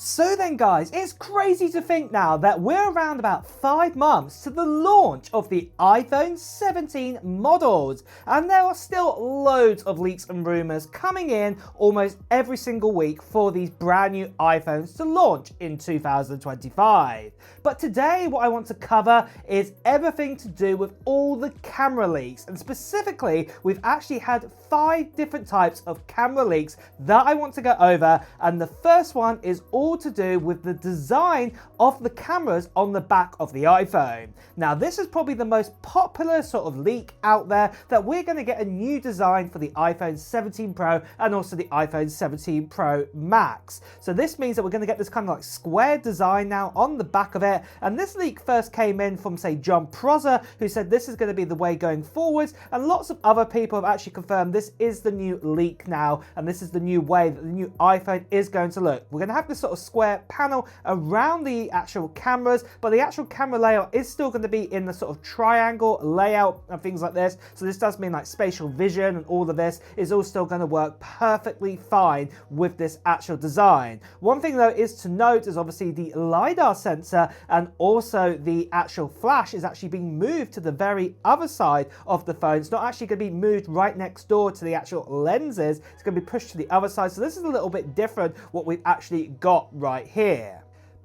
So then guys, it's crazy to think now that we're around about 5 months to the launch of the iPhone 17 models, and there are still loads of leaks and rumours coming in almost every single week for these brand new iPhones to launch in 2025. But today what I want to cover is everything to do with all the camera leaks, and specifically we've actually had 5 different types of camera leaks that I want to go over, and the first one is all to do with the design of the cameras on the back of the iPhone. Now this is probably the most popular sort of leak out there, that we're going to get a new design for the iPhone 17 Pro and also the iPhone 17 Pro Max. So this means that we're going to get this kind of like square design now on the back of it, and this leak first came in from say John Prosser, who said this is going to be the way going forwards, and lots of other people have actually confirmed this is the new leak now, and this is the new way that the new iPhone is going to look. We're going to have this sort of square panel around the actual cameras, but the actual camera layout is still going to be in the sort of triangle layout and things like this. So this does mean like spatial vision and all of this is all still going to work perfectly fine with this actual design. One thing though is to note is obviously the LiDAR sensor and also the actual flash is actually being moved to the very other side of the phone. It's not actually going to be moved right next door to the actual lenses. It's going to be pushed to the other side. So this is a little bit different what we've actually got right here.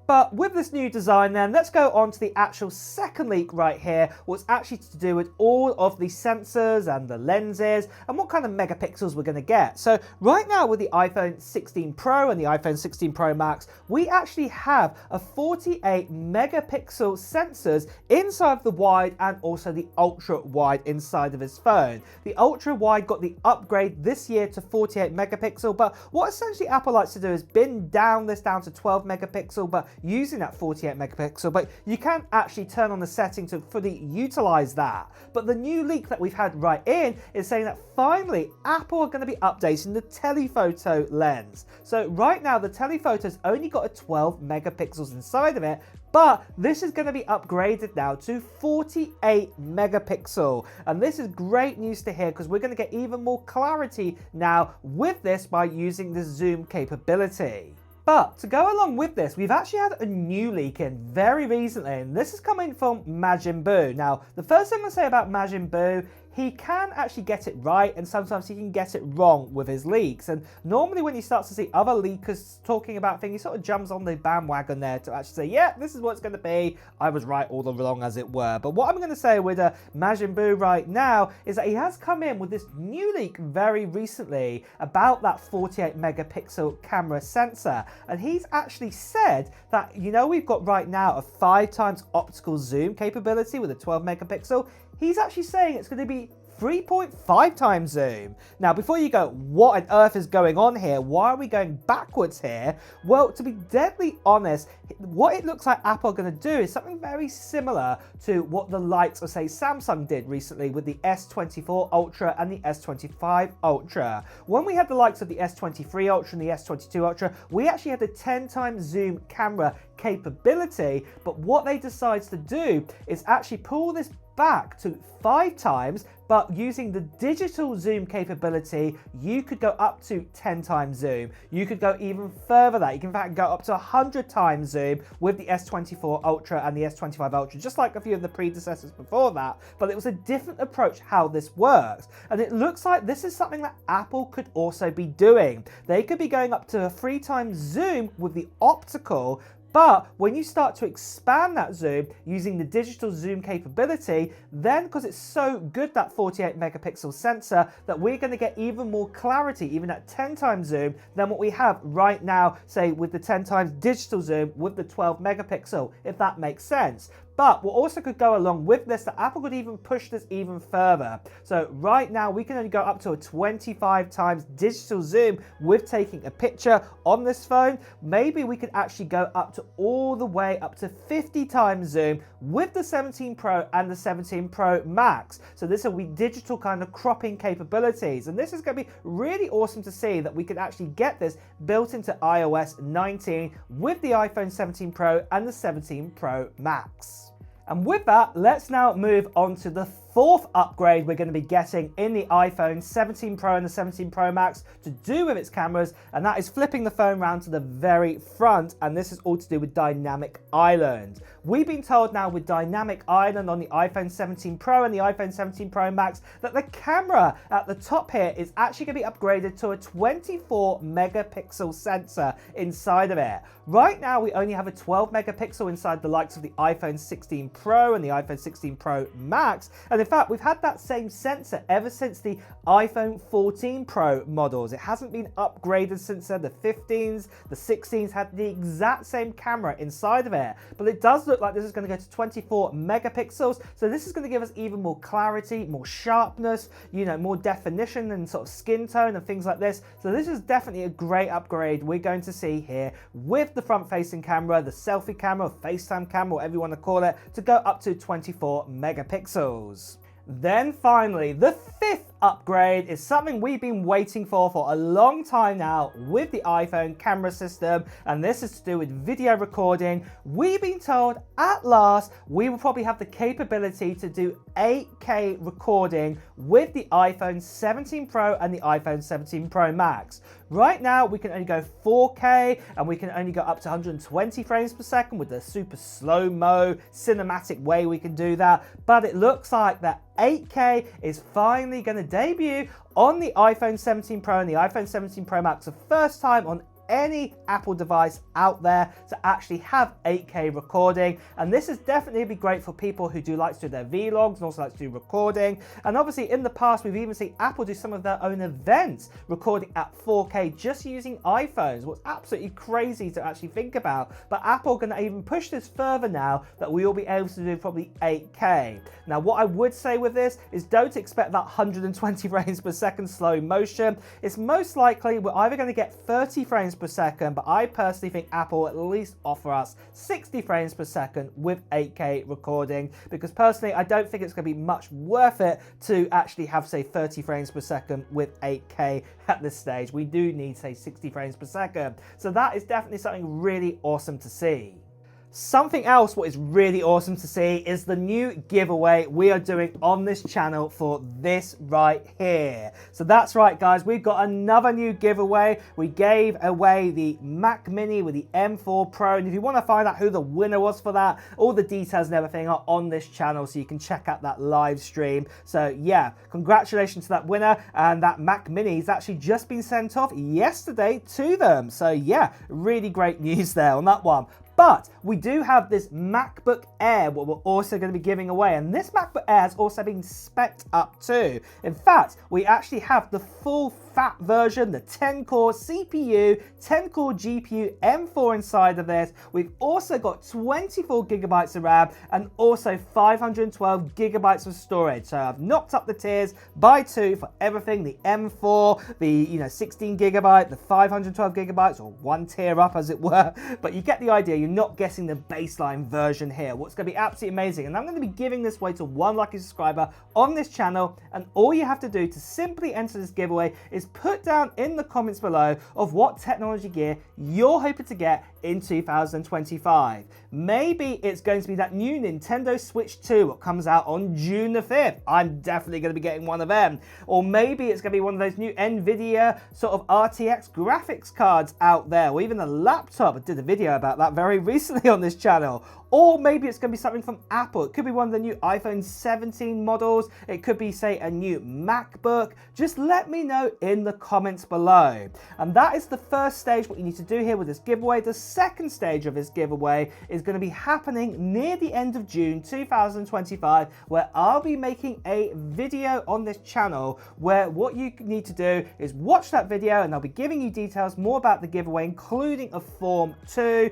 But with this new design then, let's go on to the actual second leak right here, what's actually to do with all of the sensors and the lenses and what kind of megapixels we're going to get. So right now with the iPhone 16 Pro and the iPhone 16 Pro Max, we actually have a 48 megapixel sensors inside the wide and also the ultra wide inside of his phone. The ultra wide got the upgrade this year to 48 megapixel, but what essentially Apple likes to do is bin down this down to 12 megapixel, but using that 48 megapixel, but you can't actually turn on the setting to fully utilize that. But the new leak that we've had right in is saying that finally Apple are going to be updating the telephoto lens. So right now the telephoto's only got a 12 megapixels inside of it, but this is going to be upgraded now to 48 megapixel. And this is great news to hear, because we're going to get even more clarity now with this by using the zoom capability. But to go along with this, we've actually had a new leak in very recently, and this is coming from Majin Buu. Now, the first thing I'm going to say about Majin Buu, he can actually get it right, and sometimes he can get it wrong with his leaks. And normally when you start to see other leakers talking about things, he sort of jumps on the bandwagon there to actually say, yeah, this is what it's going to be. I was right all along, as it were. But what I'm going to say with Majin Buu right now is that he has come in with this new leak very recently about that 48 megapixel camera sensor. And he's actually said that, you know, we've got right now a 5 times optical zoom capability with a 12 megapixel. He's actually saying it's going to be 3.5 times zoom. Now, before you go, what on earth is going on here? Why are we going backwards here? Well, to be deadly honest, what it looks like Apple are going to do is something very similar to what the likes of, say, Samsung did recently with the S24 Ultra and the S25 Ultra. When we had the likes of the S23 Ultra and the S22 Ultra, we actually had a 10 times zoom camera capability, but what they decided to do is actually pull this back to 5 times, but using the digital zoom capability, you could go up to 10 times zoom. You could go even further that. You can in fact go up to 100 times zoom with the S24 Ultra and the S25 Ultra, just like a few of the predecessors before that, but it was a different approach how this works. And it looks like this is something that Apple could also be doing. They could be going up to a 3 times zoom with the optical, but when you start to expand that zoom using the digital zoom capability, then because it's so good, that 48 megapixel sensor, that we're going to get even more clarity, even at 10 times zoom, than what we have right now, say with the 10 times digital zoom with the 12 megapixel, if that makes sense. But what also could go along with this, that Apple could even push this even further. So right now we can only go up to a 25 times digital zoom with taking a picture on this phone. Maybe we could actually go up to all the way up to 50 times zoom with the 17 Pro and the 17 Pro Max. So this will be digital kind of cropping capabilities. And this is going to be really awesome to see that we could actually get this built into iOS 19 with the iPhone 17 Pro and the 17 Pro Max. And with that, let's now move on to the fourth upgrade we're going to be getting in the iPhone 17 Pro and the 17 Pro Max to do with its cameras, and that is flipping the phone around to the very front, and this is all to do with Dynamic Island. We've been told now with Dynamic Island on the iPhone 17 Pro and the iPhone 17 Pro Max that the camera at the top here is actually going to be upgraded to a 24 megapixel sensor inside of it. Right now we only have a 12 megapixel inside the likes of the iPhone 16 Pro and the iPhone 16 Pro Max, and in fact we've had that same sensor ever since the iPhone 14 Pro models. It hasn't been upgraded since then. The 15s, the 16s had the exact same camera inside of it, but it does look like this is going to go to 24 megapixels, so this is going to give us even more clarity, more sharpness, more definition and sort of skin tone and things like this. So this is definitely a great upgrade we're going to see here with the front-facing camera, the selfie camera, FaceTime camera, whatever you want to call it, to go up to 24 megapixels. Then finally, the fifth upgrade is something we've been waiting for a long time now with the iPhone camera system, and this is to do with video recording. We've been told at last we will probably have the capability to do 8K recording with the iPhone 17 Pro and the iPhone 17 Pro Max. Right now we can only go 4K and we can only go up to 120 frames per second with the super slow-mo cinematic way we can do that, but it looks like that 8K is finally going to debut on the iPhone 17 Pro and the iPhone 17 Pro Max, the first time on any Apple device out there to actually have 8K recording, and this is definitely be great for people who do like to do their vlogs and also like to do recording. And obviously in the past we've even seen Apple do some of their own events recording at 4K just using iPhones. What's absolutely crazy to actually think about, but Apple are going to even push this further now that we will be able to do probably 8K. Now what I would say with this is don't expect that 120 frames per second slow motion. It's most likely we're either going to get 30 frames per second, but I personally think Apple will at least offer us 60 frames per second with 8K recording, because personally I don't think it's going to be much worth it to actually have, say, 30 frames per second with 8K at this stage. We do need, say, 60 frames per second. So that is definitely something really awesome to see. Something else what is really awesome to see is the new giveaway we are doing on this channel for this right here. So that's right guys, we've got another new giveaway. We gave away the Mac Mini with the M4 Pro, and if you want to find out who the winner was for that, all the details and everything are on this channel, so you can check out that live stream. So yeah, congratulations to that winner, and that Mac Mini has actually just been sent off yesterday to them. So yeah, really great news there on that one. But we do have this MacBook Air, what we're also going to be giving away. And this MacBook Air has also been spec'd up too. In fact, we actually have the full fat version, the 10-core CPU, 10-core GPU, M4 inside of this. We've also got 24 gigabytes of RAM and also 512 gigabytes of storage. So I've knocked up the tiers by 2 for everything, the M4, the 16 gigabyte, the 512 gigabytes, or one tier up as it were. But you get the idea. You're not getting the baseline version here. What's going to be absolutely amazing, and I'm going to be giving this away to one lucky subscriber on this channel, and all you have to do to simply enter this giveaway is put down in the comments below of what technology gear you're hoping to get in 2025. Maybe it's going to be that new Nintendo Switch 2 that comes out on June the 5th. I'm definitely going to be getting one of them. Or maybe it's going to be one of those new NVIDIA sort of RTX graphics cards out there, or even a laptop. I did a video about that very recently on this channel. Or maybe it's going to be something from Apple. It could be one of the new iPhone 17 models. It could be, say, a new MacBook. Just let me know in the comments below. And that is the first stage, what you need to do here with this giveaway. The second stage of this giveaway is going to be happening near the end of June 2025, where I'll be making a video on this channel where what you need to do is watch that video, and I'll be giving you details more about the giveaway, including a form to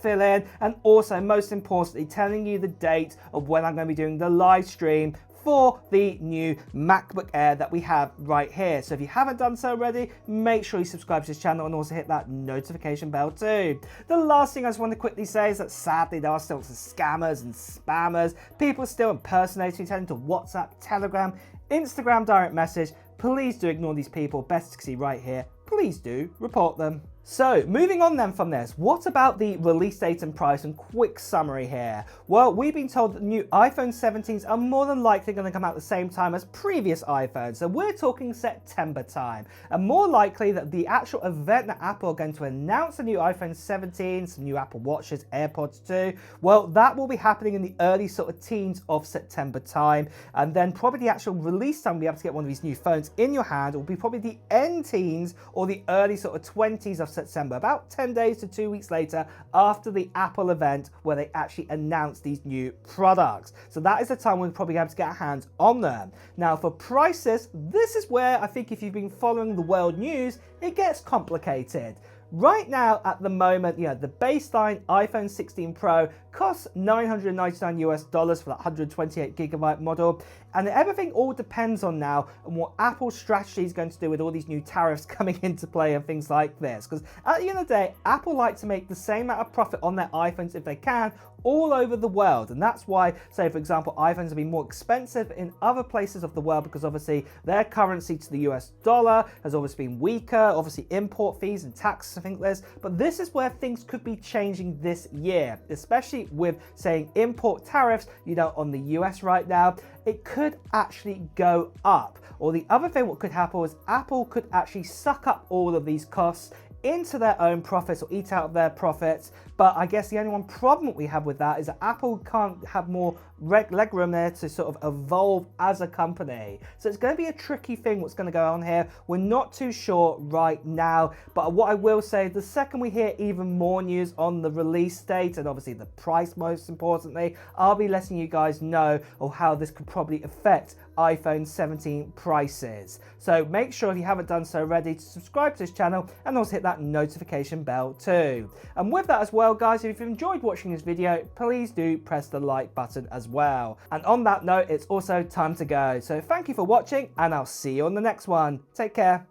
fill in, and also most importantly telling you the date of when I'm going to be doing the live stream for the new MacBook Air that we have right here. So if you haven't done so already, make sure you subscribe to this channel and also hit that notification bell too. The last thing I just want to quickly say is that sadly there are still some scammers and spammers, people still impersonating, turning to WhatsApp, Telegram, Instagram direct message. Please do ignore these people. Best to see right here. Please do report them. So moving on then from this, what about the release date and price and quick summary here? Well, we've been told that new iPhone 17s are more than likely going to come out at the same time as previous iPhones. So we're talking September time, and more likely that the actual event that Apple are going to announce the new iPhone 17, some new Apple Watches, AirPods 2, well, that will be happening in the early sort of teens of September time. And then probably the actual release time, we'll be able to get one of these new phones in your hand, will be probably the end teens or the early sort of 20s of September, about 10 days to 2 weeks later after the Apple event where they actually announced these new products. So that is the time we'll probably be able to get our hands on them. Now for prices, this is where I think if you've been following the world news, it gets complicated. Right now, at the moment, the baseline iPhone 16 Pro costs $999 US for that 128 gigabyte model, and everything all depends on now on what Apple's strategy is going to do with all these new tariffs coming into play and things like this. Because at the end of the day, Apple like to make the same amount of profit on their iPhones if they can all over the world, and that's why, say for example, iPhones have been more expensive in other places of the world because obviously their currency to the US dollar has obviously been weaker, obviously import fees and taxes and things like this. But this is where things could be changing this year, especially with saying import tariffs, on the US right now. It could actually go up. Or the other thing what could happen is Apple could actually suck up all of these costs into their own profits or eat out of their profits. But I guess the only one problem we have with that is that Apple can't have more leg room there to sort of evolve as a company. So it's going to be a tricky thing what's going to go on here. We're not too sure right now, but what I will say, the second we hear even more news on the release date and obviously the price most importantly, I'll be letting you guys know of how this could probably affect iPhone 17 prices. So make sure if you haven't done so already to subscribe to this channel and also hit that notification bell too. And with that as well, guys, if you've enjoyed watching this video, please do press the like button as well. And on that note, it's also time to go. So thank you for watching and I'll see you on the next one. Take care.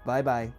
Bye bye.